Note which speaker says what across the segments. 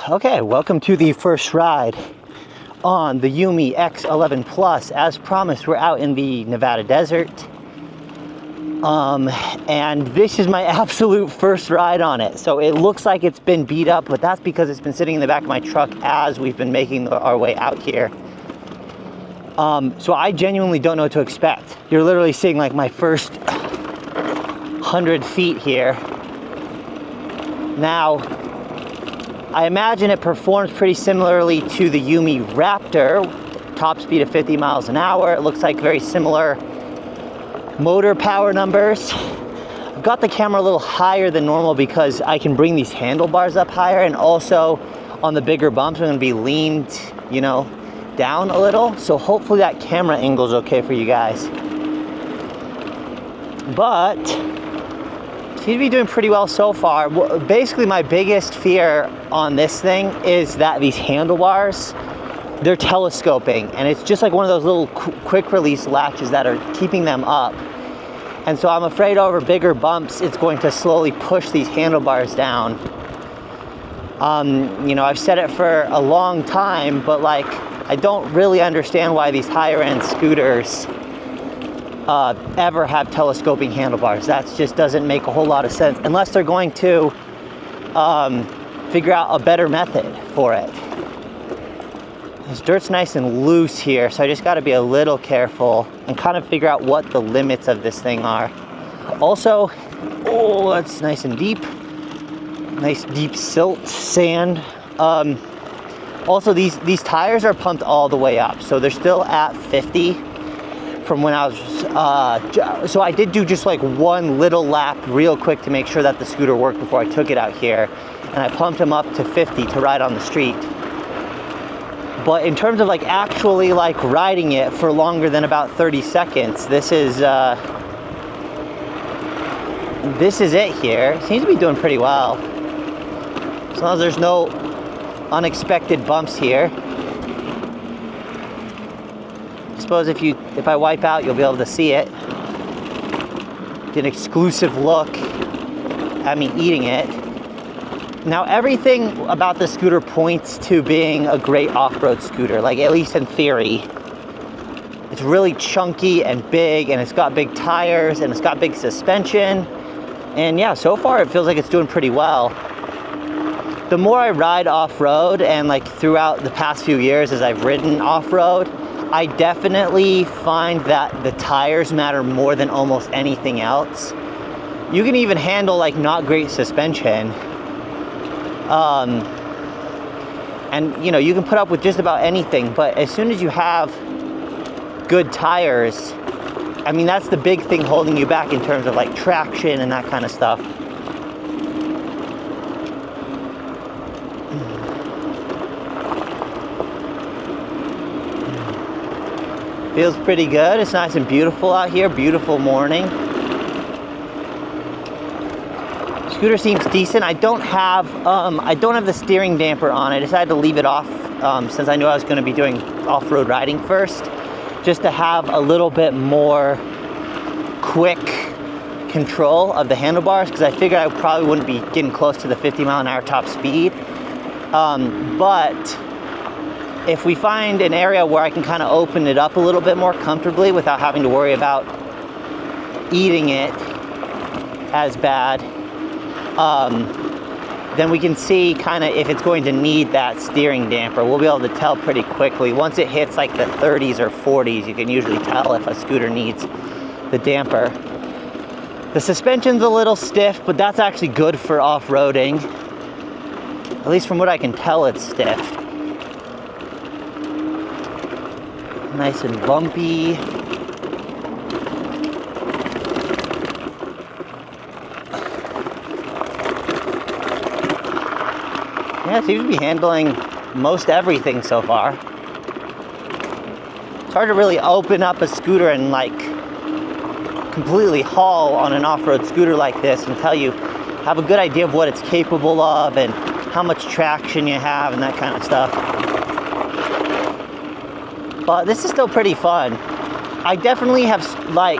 Speaker 1: Okay, welcome to the first ride on the Yume X11 Plus. As promised, we're out in the Nevada desert. And this is my absolute first ride on it. So it looks like it's been beat up, but that's because it's been sitting in the back of my truck as we've been making our way out here. So I genuinely don't know what to expect. You're literally seeing like my first 100 feet here. Now, I imagine it performs pretty similarly to the Yume Raptor, top speed of 50 miles an hour. It looks like very similar motor power numbers. I've got the camera a little higher than normal because I can bring these handlebars up higher, and also on the bigger bumps I'm gonna be leaned, you know, down a little. So hopefully that camera angle is okay for you guys. But seems to be doing pretty well so far. Basically, my biggest fear on this thing is that these handlebars, they're telescoping, and it's just like one of those little quick release latches that are keeping them up. And so I'm afraid over bigger bumps, it's going to slowly push these handlebars down. You know, I've said it for a long time, but like, I don't really understand why these higher end scooters ever have telescoping handlebars. That just doesn't make a whole lot of sense unless they're going to figure out a better method for it. This dirt's nice and loose here, so I just got to be a little careful and kind of figure out what the limits of this thing are. Also, oh, that's nice and deep. Nice deep silt sand. Also, these tires are pumped all the way up, so they're still at 50 from when I was, so I did do just like one little lap real quick to make sure that the scooter worked before I took it out here, and I pumped them up to 50 to ride on the street. But in terms of like actually like riding it for longer than about 30 seconds, this is it here. It seems to be doing pretty well. As long as there's no unexpected bumps here. I suppose if I wipe out, you'll be able to see it. Get an exclusive look at me eating it. Now, everything about the scooter points to being a great off-road scooter, like at least in theory. It's really chunky and big, and it's got big tires, and it's got big suspension. And yeah, so far it feels like it's doing pretty well. The more I ride off-road, and like throughout the past few years as I've ridden off-road, I definitely find that the tires matter more than almost anything else. You can even handle like not great suspension. And you know, you can put up with just about anything, but as soon as you have good tires, I mean, that's the big thing holding you back in terms of like traction and that kind of stuff. Feels pretty good. It's nice and beautiful out here. Beautiful morning. Scooter seems decent. I don't have the steering damper on. I decided to leave it off since I knew I was going to be doing off-road riding first, just to have a little bit more quick control of the handlebars, because I figured I probably wouldn't be getting close to the 50 mile an hour top speed. But if we find an area where I can kind of open it up a little bit more comfortably without having to worry about eating it as bad, then we can see kind of if it's going to need that steering damper. We'll be able to tell pretty quickly. Once it hits like the 30s or 40s, you can usually tell if a scooter needs the damper. The suspension's a little stiff, but that's actually good for off-roading. At least from what I can tell, it's stiff. Nice and bumpy. Yeah, it seems to be handling most everything so far. It's hard to really open up a scooter and like completely haul on an off-road scooter like this until you have a good idea of what it's capable of and how much traction you have and that kind of stuff. But this is still pretty fun. I definitely have, like,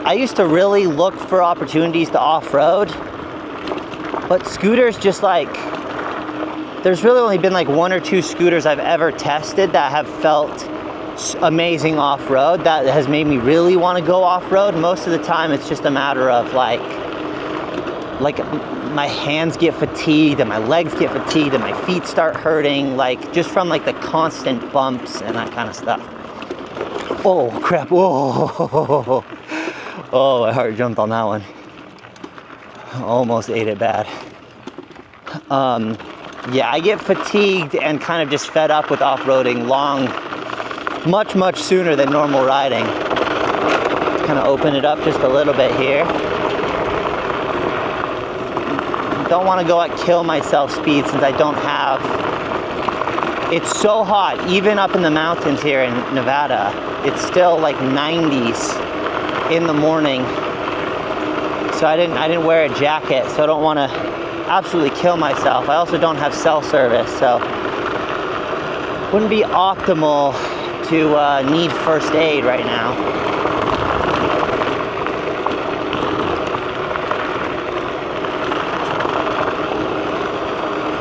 Speaker 1: I used to really look for opportunities to off-road, but scooters just like there's really only been like 1 or 2 scooters I've ever tested that have felt amazing off-road, that has made me really want to go off-road. Most of the time it's just a matter of like my hands get fatigued and my legs get fatigued and my feet start hurting, like just from like the constant bumps and that kind of stuff. Oh crap, whoa. Oh, my heart jumped on that one. Almost ate it bad. Yeah, I get fatigued and kind of just fed up with off-roading much sooner than normal riding. Kind of open it up just a little bit here. Don't want to go at kill myself speed since I don't have. It's so hot, even up in the mountains here in Nevada. It's still like 90s in the morning. So I didn't wear a jacket, so I don't want to absolutely kill myself. I also don't have cell service, so wouldn't be optimal to need first aid right now.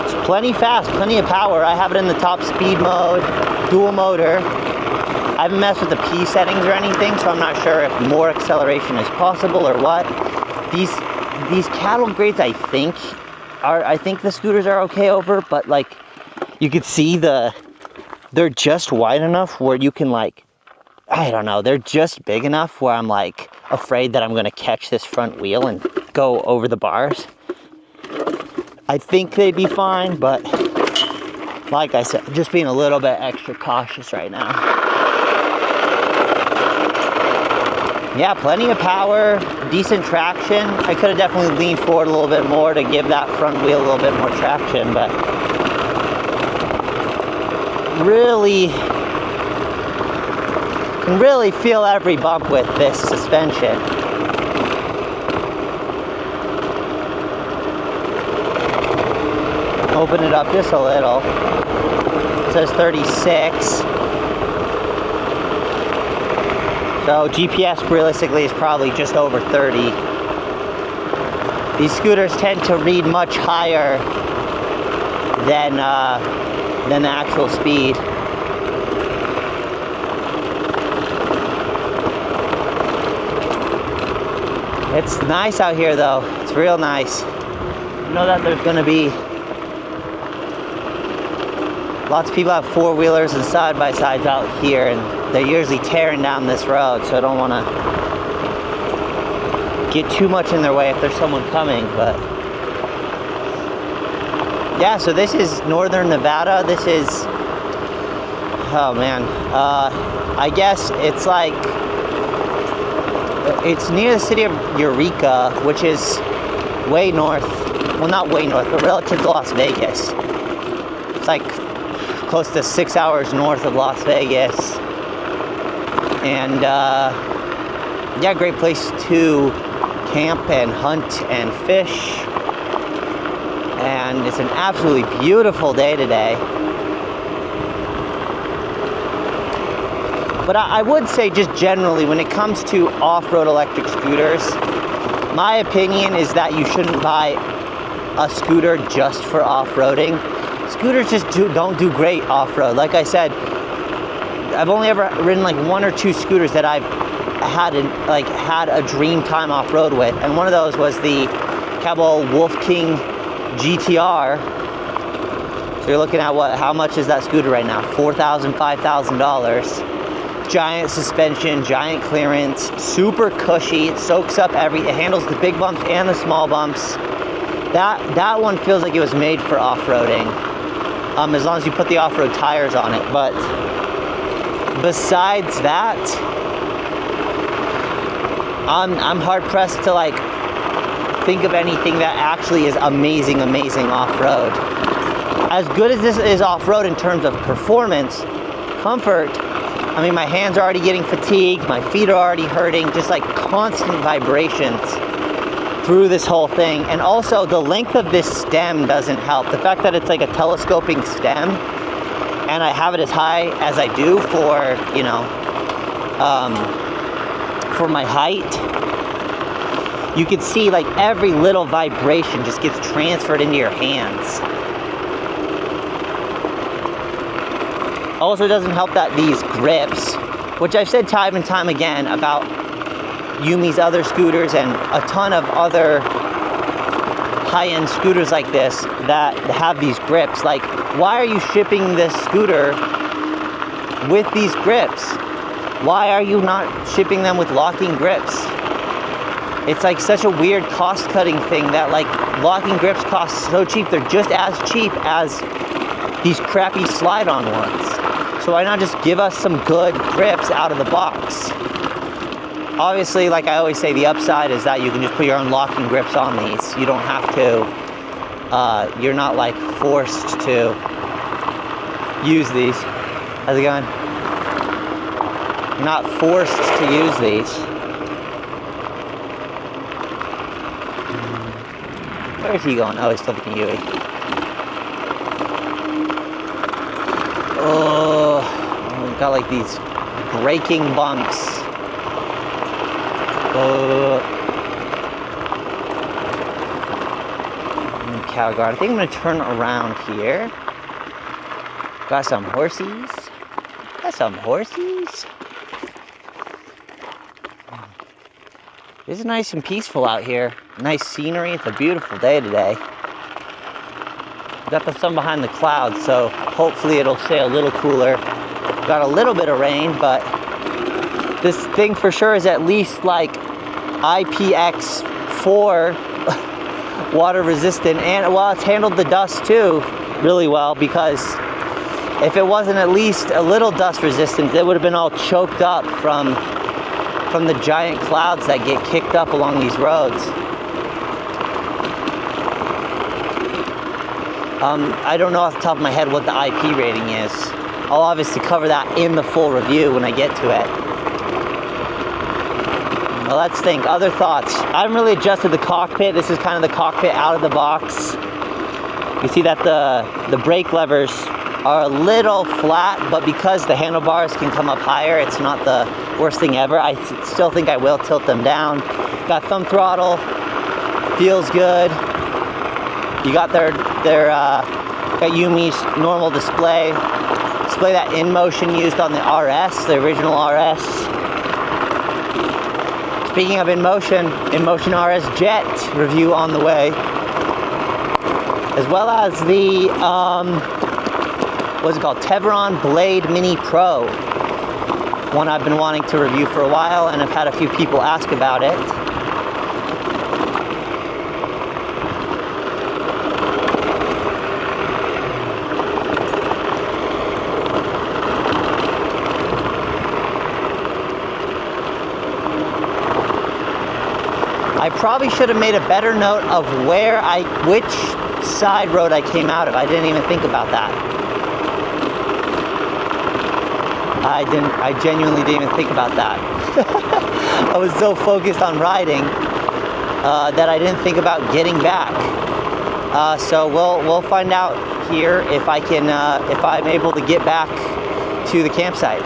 Speaker 1: It's plenty fast, plenty of power. I have it in the top speed mode, dual motor. I haven't messed with the P settings or anything, so I'm not sure if more acceleration is possible or what. These cattle grades, I think the scooters are okay over, but like you could see they're just wide enough where you can like, I don't know, they're just big enough where I'm like afraid that I'm gonna catch this front wheel and go over the bars. I think they'd be fine, but like I said, just being a little bit extra cautious right now. Yeah, plenty of power, decent traction. I could have definitely leaned forward a little bit more to give that front wheel a little bit more traction, but really, can really feel every bump with this suspension. Open it up just a little. It says 36. So GPS realistically is probably just over 30. These scooters tend to read much higher than the actual speed. It's nice out here though. It's real nice. You know that there's gonna be lots of people have four-wheelers and side-by-sides out here, and they're usually tearing down this road, so I don't want to get too much in their way if there's someone coming. But yeah, so this is northern Nevada. This is, oh man, I guess it's like, it's near the city of Eureka, which is way north, well not way north, but relative to Las Vegas. It's like close to 6 hours north of Las Vegas. And yeah, great place to camp and hunt and fish. And it's an absolutely beautiful day today. But I would say just generally, when it comes to off-road electric scooters, my opinion is that you shouldn't buy a scooter just for off-roading. Scooters just don't do great off-road. Like I said, I've only ever ridden like 1 or 2 scooters that I've had a dream time off-road with, and one of those was the Cabell Wolf King GTR. So you're looking at how much is that scooter right now? $4,000, $5,000. Giant suspension, giant clearance, super cushy. It soaks up it handles the big bumps and the small bumps. That one feels like it was made for off-roading, as long as you put the off-road tires on it. But besides that, I'm hard pressed to like think of anything that actually is amazing off-road. As good as this is off-road in terms of performance, comfort, I mean, my hands are already getting fatigued, my feet are already hurting, just like constant vibrations through this whole thing. And also the length of this stem doesn't help. The fact that it's like a telescoping stem and I have it as high as I do for, you know, for my height, you can see like every little vibration just gets transferred into your hands. Also doesn't help that these grips, which I've said time and time again about Yume's other scooters and a ton of other high-end scooters like this that have these grips. Like, why are you shipping this scooter with these grips? Why are you not shipping them with locking grips? It's like such a weird cost-cutting thing that like locking grips cost so cheap. They're just as cheap as these crappy slide-on ones. So why not just give us some good grips out of the box? Obviously, like I always say, the upside is that you can just put your own locking grips on these. You don't have to, you're not like forced to use these. How's it going? You're not forced to use these. Where is he going? Oh, he's still looking at Yui. Oh, we've got like these braking bumps. Cow guard. I think I'm gonna turn around here. Got some horsies. Got some horsies. It's nice and peaceful out here. Nice scenery. It's a beautiful day today. Got the sun behind the clouds, so hopefully it'll stay a little cooler. Got a little bit of rain, but this thing for sure is at least like IPX4 water resistant, and well, it's handled the dust too really well, because if it wasn't at least a little dust resistant, it would have been all choked up from the giant clouds that get kicked up along these roads. I don't know off the top of my head what the IP rating is. I'll obviously cover that in the full review when I get to it. Well, let's think. Other thoughts. I haven't really adjusted the cockpit. This is kind of the cockpit out of the box. You see that the brake levers are a little flat, but because the handlebars can come up higher, it's not the worst thing ever. I still think I will tilt them down. Got thumb throttle. Feels good. You got got Yume's normal display that InMotion used on the RS, the original RS. Speaking of InMotion RS Jet review on the way, as well as the what's it called, Tevron Blade Mini Pro, one I've been wanting to review for a while, and I've had a few people ask about it. I probably should have made a better note of which side road I came out of. I didn't even think about that. I genuinely didn't even think about that. I was so focused on riding that I didn't think about getting back. So we'll find out here if I can, if I'm able to get back to the campsite.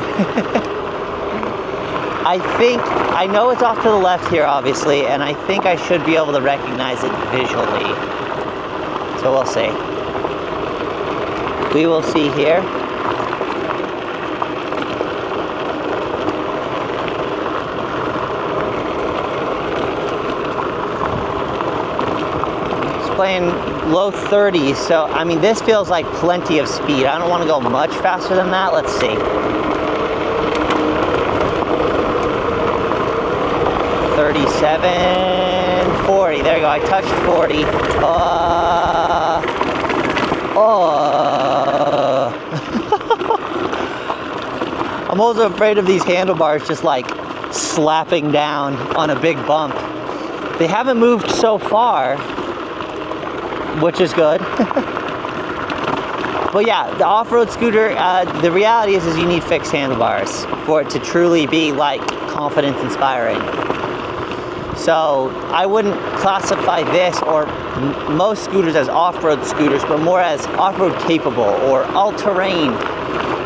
Speaker 1: I know it's off to the left here, obviously, and I think I should be able to recognize it visually. So we'll see. We will see here. It's playing low 30s, so I mean, this feels like plenty of speed. I don't want to go much faster than that. Let's see. 37, 40. There you go. I touched 40. I'm also afraid of these handlebars just like slapping down on a big bump. They haven't moved so far, which is good. But yeah, the off-road scooter, the reality is you need fixed handlebars for it to truly be like confidence inspiring. So I wouldn't classify this or most scooters as off-road scooters, but more as off-road capable or all-terrain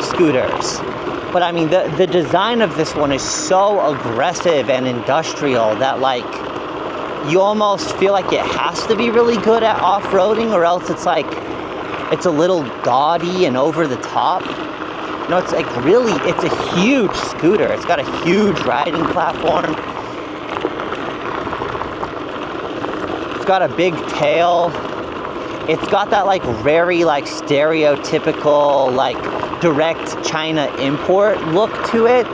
Speaker 1: scooters. But I mean, the design of this one is so aggressive and industrial that like, you almost feel like it has to be really good at off-roading, or else it's like, it's a little gaudy and over the top. You know, it's like really, it's a huge scooter. It's got a huge riding platform. It's got a big tail. It's got that like very like stereotypical like direct China import look to it,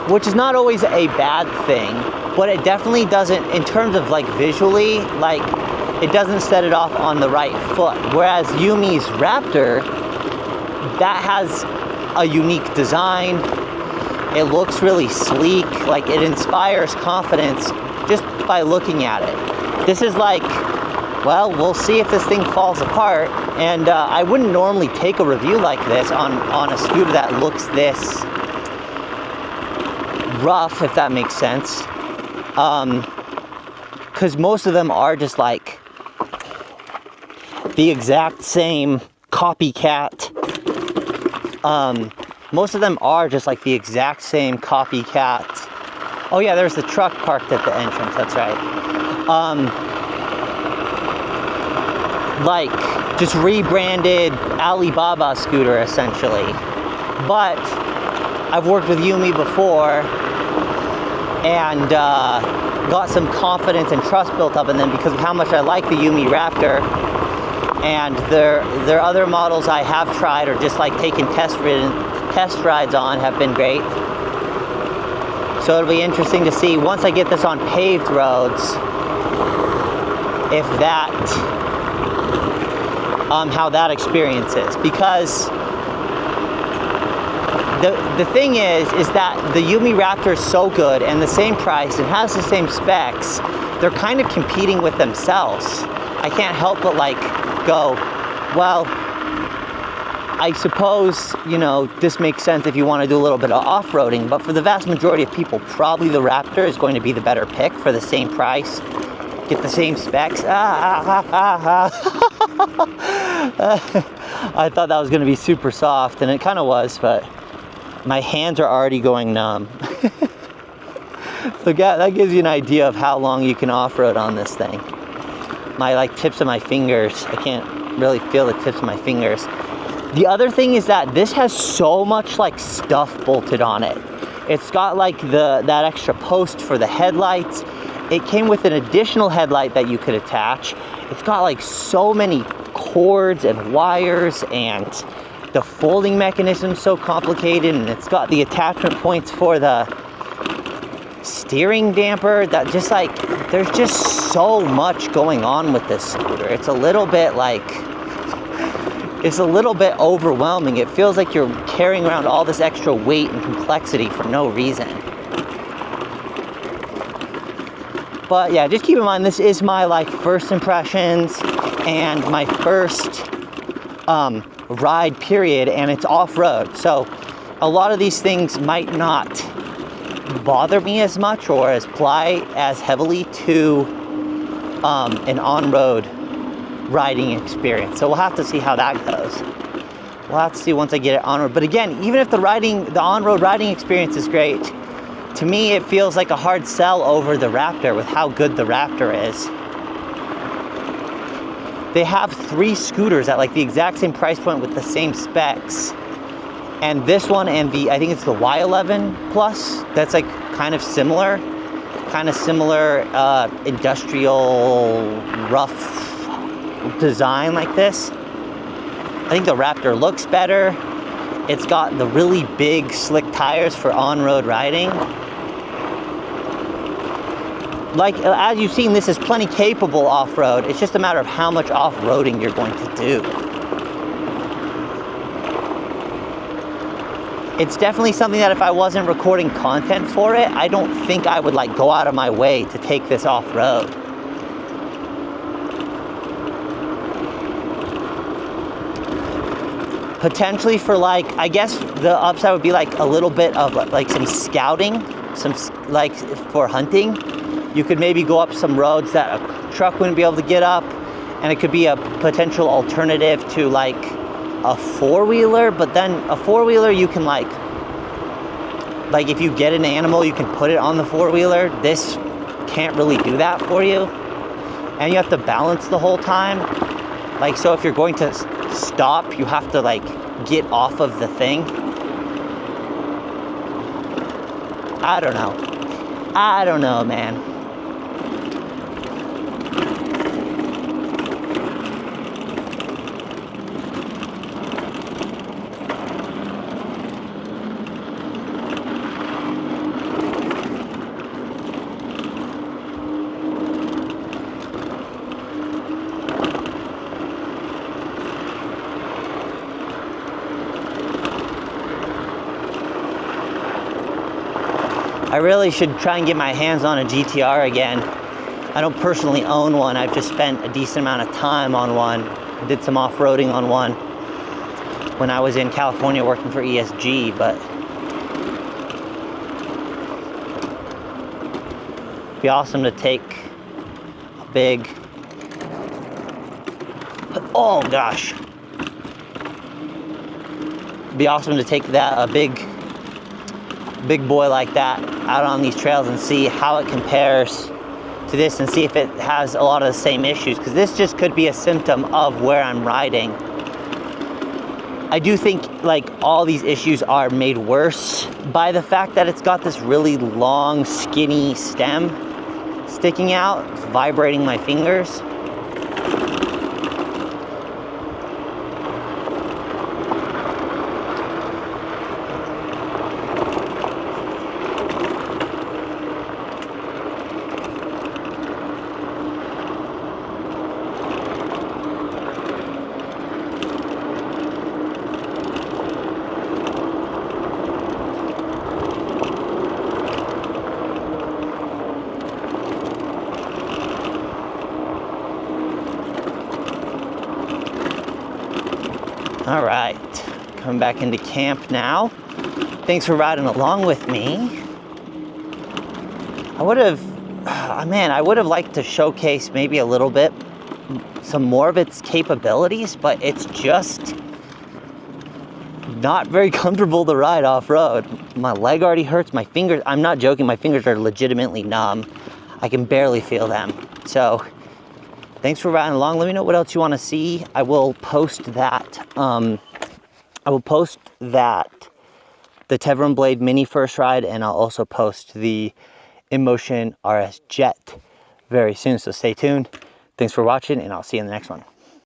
Speaker 1: which is not always a bad thing, but it definitely doesn't, in terms of like visually, like it doesn't set it off on the right foot. Whereas Yume's Raptor, that has a unique design. It looks really sleek, like it inspires confidence just by looking at it. This is like, well, we'll see if this thing falls apart. And I wouldn't normally take a review like this on a scooter that looks this rough, if that makes sense. Because most of them are just like the exact same copycat. Most of them are just like the exact same copycat. Oh yeah, there's the truck parked at the entrance, that's right. Like just rebranded Alibaba scooter essentially. But I've worked with Yume before and got some confidence and trust built up in them because of how much I like the Yume Raptor. And their other models I have tried or just like taken test rides on have been great. So it'll be interesting to see once I get this on paved roads if that how that experience is, because the thing is that the Yume Raptor is so good and the same price and has the same specs, they're kind of competing with themselves. I can't help but like go, well, I suppose, you know, this makes sense if you want to do a little bit of off-roading, but for the vast majority of people, probably the Raptor is going to be the better pick for the same price, get the same specs. I thought that was going to be super soft, and it kind of was, but my hands are already going numb. So that gives you an idea of how long you can off-road on this thing. My like tips of my fingers, I can't really feel the tips of my fingers. The other thing is that this has so much like stuff bolted on it. It's got like that extra post for the headlights. It came with an additional headlight that you could attach. It's got like so many cords and wires, and the folding mechanism is so complicated, and it's got the attachment points for the steering damper that just like, there's just so much going on with this scooter. It's a little bit like, it's a little bit overwhelming. It feels like you're carrying around all this extra weight and complexity for no reason. But yeah, just keep in mind, this is my like first impressions and my first ride period, and it's off-road. So a lot of these things might not bother me as much or apply as heavily to an on-road riding experience. So we'll have to see how that goes. We'll have to see once I get it on-road. But again, even if the on-road riding experience is great, to me it feels like a hard sell over the Raptor with how good the Raptor is. They have 3 scooters at like the exact same price point with the same specs. And this one and I think it's the Y11 Plus, that's like kind of similar industrial rough design like this. I think the Raptor looks better. It's got the really big slick tires for on-road riding. Like, as you've seen, this is plenty capable off-road. It's just a matter of how much off-roading you're going to do. It's definitely something that if I wasn't recording content for it, I don't think I would like go out of my way to take this off-road. Potentially for like, I guess the upside would be like a little bit of like some scouting, some like for hunting. You could maybe go up some roads that a truck wouldn't be able to get up, and it could be a potential alternative to like a four-wheeler. But then a four-wheeler, you can like if you get an animal, you can put it on the four-wheeler. This can't really do that for you, and you have to balance the whole time. Like, so if you're going to stop, you have to like get off of the thing. I don't know, man. I really should try and get my hands on a GTR again. I don't personally own one. I've just spent a decent amount of time on one. I did some off-roading on one when I was in California working for ESG, but it'd be awesome to take a big, oh gosh. It'd be awesome to take a big boy like that out on these trails and see how it compares to this and see if it has a lot of the same issues, because this just could be a symptom of where I'm riding. I do think like all these issues are made worse by the fact that it's got this really long skinny stem sticking out. It's vibrating my fingers. All right, coming back into camp now. Thanks for riding along with me. I would have liked to showcase maybe a little bit, some more of its capabilities, but it's just not very comfortable to ride off-road. My leg already hurts, my fingers, I'm not joking, my fingers are legitimately numb. I can barely feel them. So thanks for riding along. Let me know what else you want to see. I will post that. The Tevron Blade Mini first ride, and I'll also post the InMotion RS Jet very soon. So stay tuned. Thanks for watching, and I'll see you in the next one.